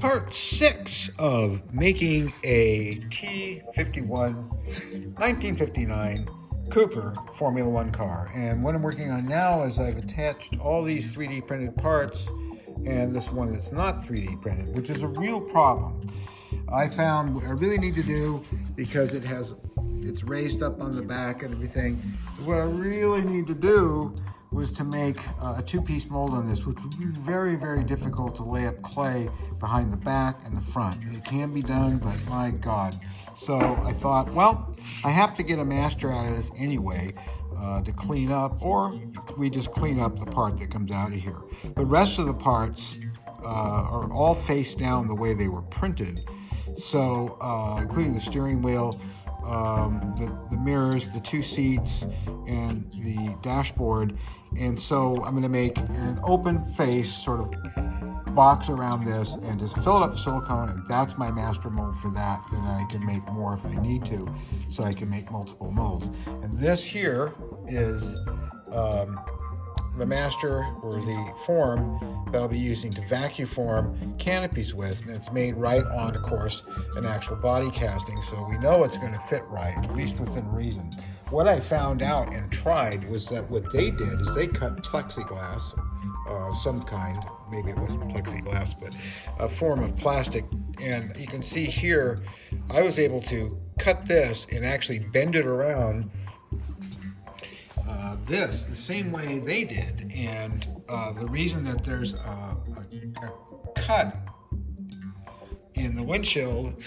Part 6 of making a T51 1959 Cooper Formula One car. And what I'm working on now is I've attached all these 3D printed parts and this one that's not 3D printed, which is a real problem. I found what I really need to do, because it's raised up on the back and everything, what I really need to do was to make a two-piece mold on this, which would be very, very difficult to lay up clay behind the back and the front. It can be done, but my God. So I thought, well, I have to get a master out of this anyway to clean up, or we just clean up the part that comes out of here. The rest of the parts are all face down the way they were printed. So, including the steering wheel, the mirrors, the two seats, and the dashboard. And so I'm going to make an open face sort of box around this and just fill it up with silicone, and that's my master mold for that. Then I can make more if I need to, so I can make multiple molds. And this here is the master, or the form that I'll be using to vacuum form canopies with, and it's made right on, of course, an actual body casting, so we know it's going to fit right, at least within reason. What I found out and tried was that what they did is they cut plexiglass, some kind, maybe it wasn't plexiglass, but a form of plastic, and you can see here, I was able to cut this and actually bend it around this the same way they did. And the reason that there's a cut in the windshield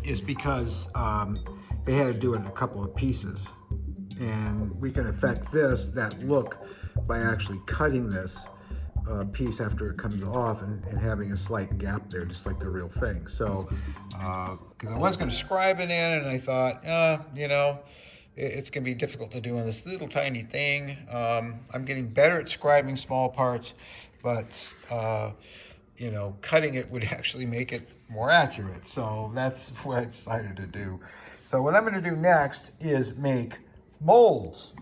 is because they had to do it in a couple of pieces, and we can affect that look by actually cutting this piece after it comes off and having a slight gap there, just like the real thing. So because I was going to scribe it in, and I thought, you know, it's going to be difficult to do on this little tiny thing. I'm getting better at scribing small parts, but you know, cutting it would actually make it more accurate. So that's what I decided to do. So what I'm going to do next is make molds.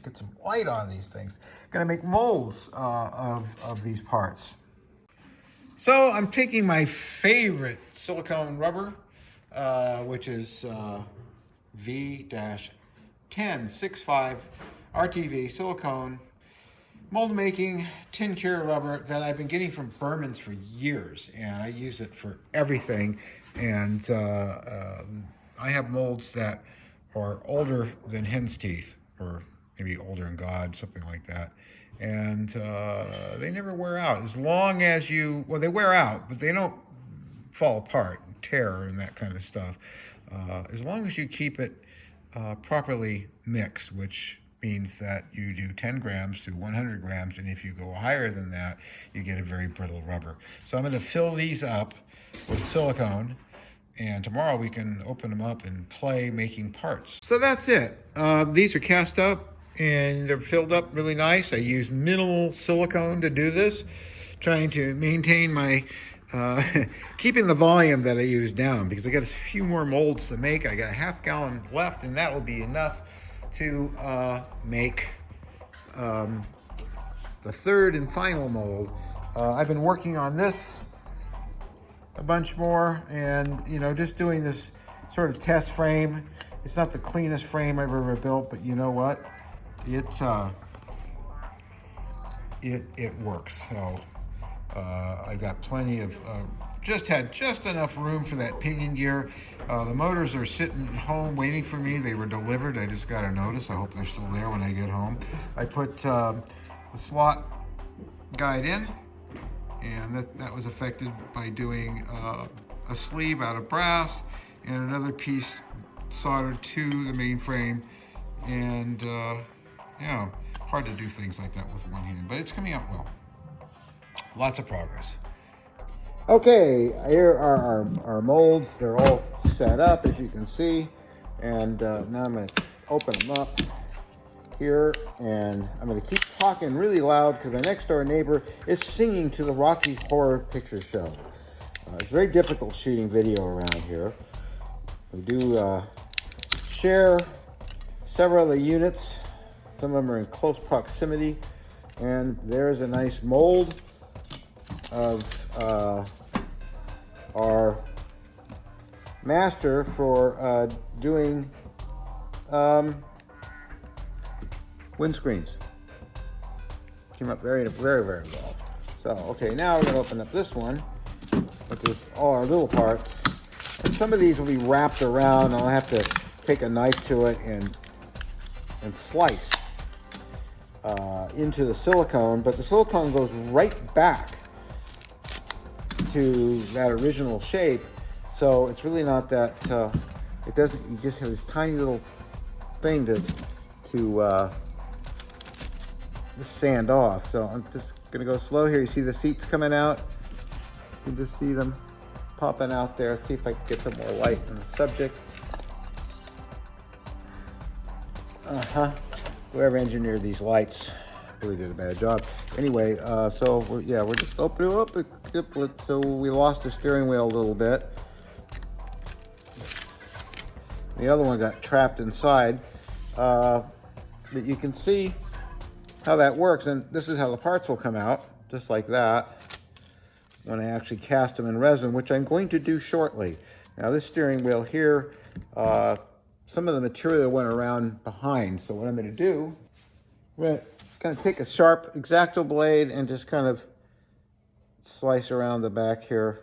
Get some light on these things. Going to make molds of these parts. So I'm taking my favorite silicone rubber, which is V-1065 RTV silicone mold making tin cure rubber that I've been getting from Berman's for years, and I use it for everything. And I have molds that are older than hen's teeth, or maybe older than God, something like that. And they never wear out, as long as well, they wear out, but they don't fall apart and tear and that kind of stuff. As long as you keep it properly mixed, which means that you do 10 grams to 100 grams, and if you go higher than that, you get a very brittle rubber. So I'm going to fill these up with silicone, and tomorrow we can open them up and play making parts. So that's it. These are cast up, and they're filled up really nice. I use minimal silicone to do this, trying to maintain my keeping the volume that I use down, because I got a few more molds to make. I got a half gallon left, and that will be enough to make the third and final mold. I've been working on this a bunch more, and you know, just doing this sort of test frame. It's not the cleanest frame I've ever built, but you know what? It works. So I've got plenty of, had just enough room for that pinion gear. The motors are sitting home waiting for me. They were delivered. I just got a notice. I hope they're still there when I get home. I put the slot guide in, and that was affected by doing a sleeve out of brass and another piece soldered to the main frame. And yeah, hard to do things like that with one hand, but it's coming out well. Lots of progress. Okay, here are our molds. They're all set up, as you can see. And now I'm going to open them up here. And I'm going to keep talking really loud because my next door neighbor is singing to the Rocky Horror Picture Show. It's very difficult shooting video around here. We do share several other units. Some of them are in close proximity. And there's a nice mold of our master for doing windscreens. Came up very, very, very well. So, okay, now we're going to open up this one, which is all our little parts. And some of these will be wrapped around. I'll have to take a knife to it and slice into the silicone, but the silicone goes right back to that original shape. So it's really not that, it doesn't, you just have this tiny little thing to just sand off. So I'm just gonna go slow here. You see the seats coming out? You can just see them popping out there. See if I can get some more light on the subject. Whoever engineered these lights really did a bad job. Anyway, so we're just opening up. So we lost the steering wheel a little bit. The other one got trapped inside. But you can see how that works, and this is how the parts will come out, just like that, when I actually cast them in resin, which I'm going to do shortly. Now this steering wheel here, some of the material went around behind, so what I'm going to do, I'm going to kind of take a sharp X-Acto blade and just kind of slice around the back here.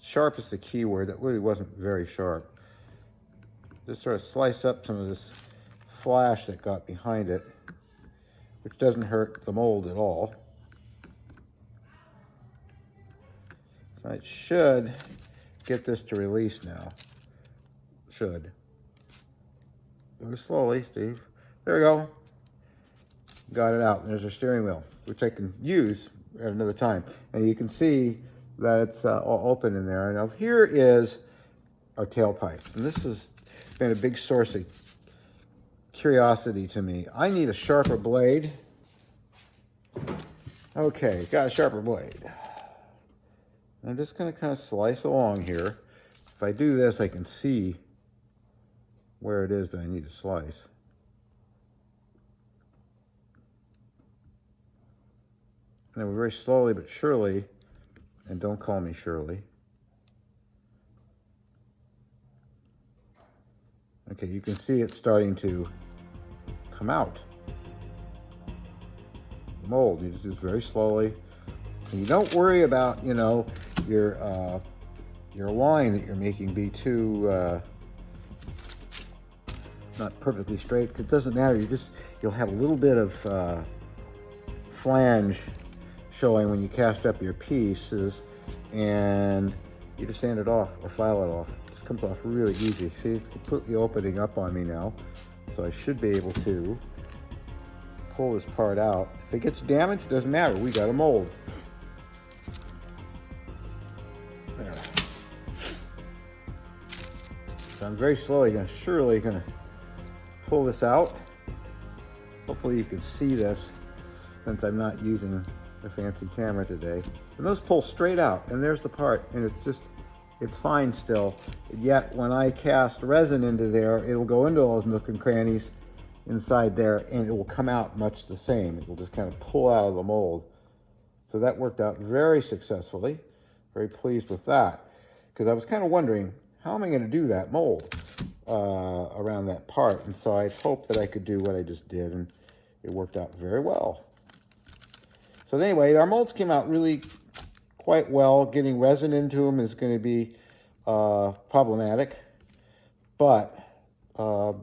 Sharp is the key word. That really wasn't very sharp. Just sort of slice up some of this flash that got behind it, which doesn't hurt the mold at all. So it should get this to release now. Should. Go slowly, Steve. There we go. Got it out. And there's our steering wheel, which I can use at another time. And you can see that it's all open in there. Now here is our tailpipe. And this has been a big source of curiosity to me. I need a sharper blade. Okay, got a sharper blade. I'm just going to kind of slice along here. If I do this, I can see where it is that I need to slice. And then very slowly but surely, and don't call me Shirley. Okay, you can see it starting to come out. The mold, you just do this very slowly. And you don't worry about, you know, your line that you're making be too not perfectly straight. It doesn't matter. You'll have a little bit of flange showing when you cast up your pieces, and you just sand it off or file it off. It just comes off really easy. See, it's completely opening up on me now, so I should be able to pull this part out. If it gets damaged, it doesn't matter. We got a mold. There. So I'm very slowly, surely gonna pull this out. Hopefully you can see this since I'm not using a fancy camera today. And those pull straight out, and there's the part, and it's fine still. Yet when I cast resin into there, it'll go into all those nook and crannies inside there, and it will come out much the same. It will just kind of pull out of the mold. So that worked out very successfully. Very pleased with that, because I was kind of wondering, how am I going to do that mold around that part? And so I hoped that I could do what I just did, and it worked out very well. So anyway, our molds came out really quite well. Getting resin into them is going to be problematic, but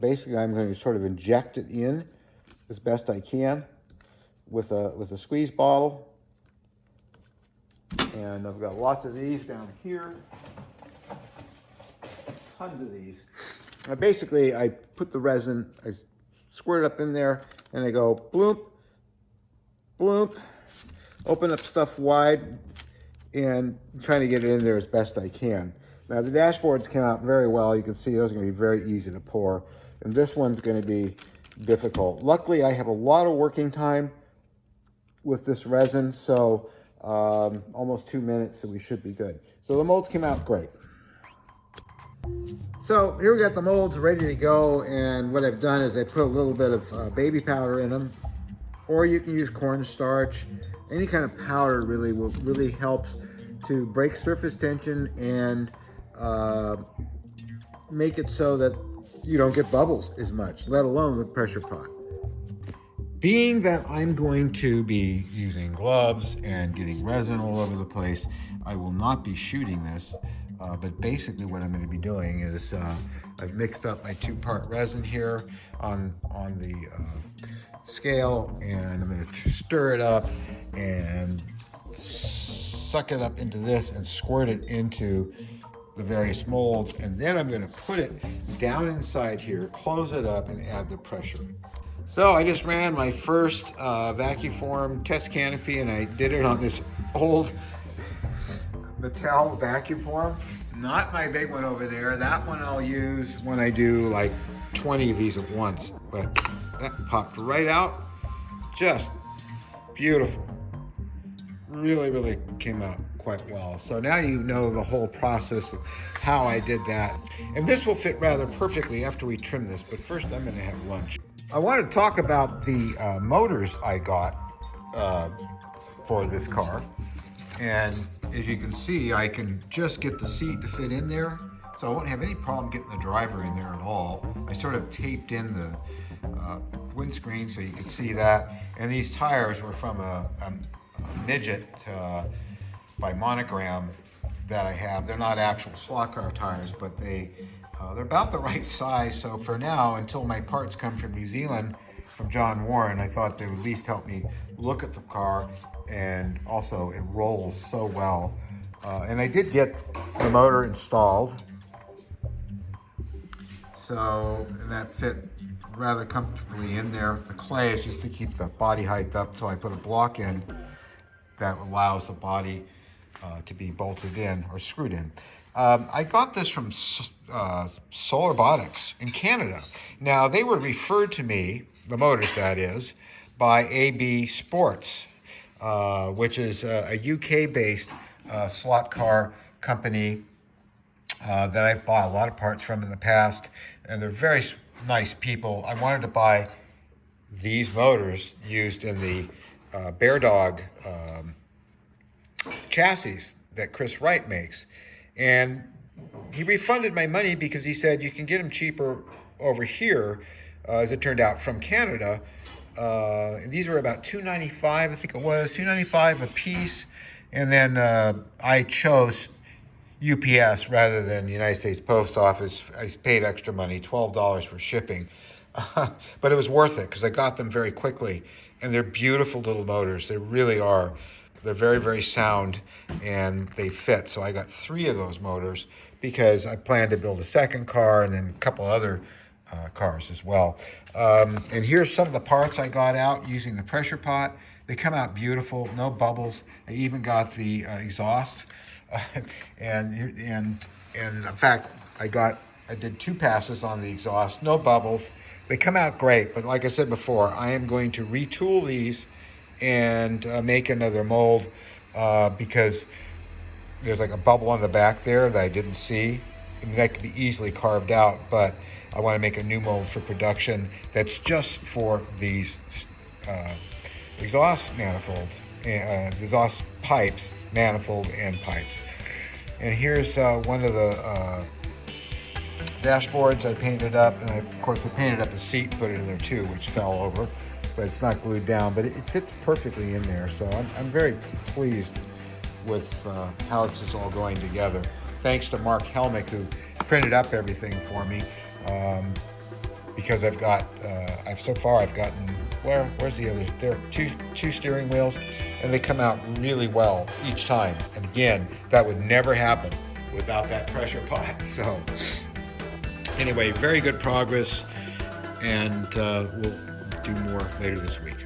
basically I'm going to sort of inject it in as best I can with a squeeze bottle. And I've got lots of these down here. Tons of these. Basically, I put the resin, I squirt it up in there, and I go bloop, bloop, open up stuff wide, and trying to get it in there as best I can. Now, the dashboards came out very well. You can see those are going to be very easy to pour. And this one's going to be difficult. Luckily, I have a lot of working time with this resin, so almost 2 minutes, so we should be good. So the molds came out great. So here we got the molds ready to go, and what I've done is I put a little bit of baby powder in them, or you can use cornstarch. Any kind of powder really helps to break surface tension and make it so that you don't get bubbles as much, let alone the pressure pot. Being that I'm going to be using gloves and getting resin all over the place, I will not be shooting this, but basically what I'm going to be doing is I've mixed up my 2-part resin here on the scale, and I'm going to stir it up and suck it up into this and squirt it into the various molds, and then I'm going to put it down inside here, close it up, and add the pressure. So I just ran my first vacuum test canopy, and I did it on this old Mattel vacuum form. Not my big one over there. That one I'll use when I do like 20 of these at once. But that popped right out. Just beautiful. Really came out quite well. So now you know the whole process of how I did that. And this will fit rather perfectly after we trim this. But first I'm going to have lunch. I want to talk about the motors I got for this car. And as you can see, I can just get the seat to fit in there. So I won't have any problem getting the driver in there at all. I sort of taped in the windscreen so you can see that. And these tires were from a midget by Monogram that I have. They're not actual slot car tires, but they're about the right size. So for now, until my parts come from New Zealand, from John Warren, I thought they would at least help me look at the car, and also it rolls so well. And I did get the motor installed. So, and that fit rather comfortably in there. The clay is just to keep the body height up, so I put a block in that allows the body to be bolted in or screwed in. I got this from Solar Robotics in Canada. Now, they were referred to me, the motors that is, by AB Sports, which is a UK-based slot car company that I've bought a lot of parts from in the past, and they're very nice people. I wanted to buy these motors used in the Bear Dog chassis that Chris Wright makes. And he refunded my money because he said you can get them cheaper over here, as it turned out, from Canada. And these were about $2.95, I think it was, $2.95 a piece. And then I chose UPS rather than United States Post Office. I paid extra money, $12 for shipping. But it was worth it because I got them very quickly. And they're beautiful little motors. They really are. They're very sound, and they fit. So I got 3 of those motors because I plan to build a second car and then a couple other cars as well. And here's some of the parts I got out using the pressure pot. They come out beautiful, no bubbles. I even got the exhaust. And in fact, I did 2 passes on the exhaust, no bubbles. They come out great, but like I said before, I am going to retool these and make another mold because there's like a bubble on the back there that I didn't see. I mean, that could be easily carved out, but I want to make a new mold for production that's just for these exhaust manifolds, exhaust pipes, manifold and pipes. And here's one of the dashboards I painted up, and of course I painted up the seat, put it in there too, which fell over, but it's not glued down, but it fits perfectly in there. So I'm very pleased with how this is all going together. Thanks to Mark Helmick, who printed up everything for me, because I've so far I've gotten, where's the other? There are two steering wheels, and they come out really well each time. And again, that would never happen without that pressure pot. So anyway, very good progress, and we'll do more later this week.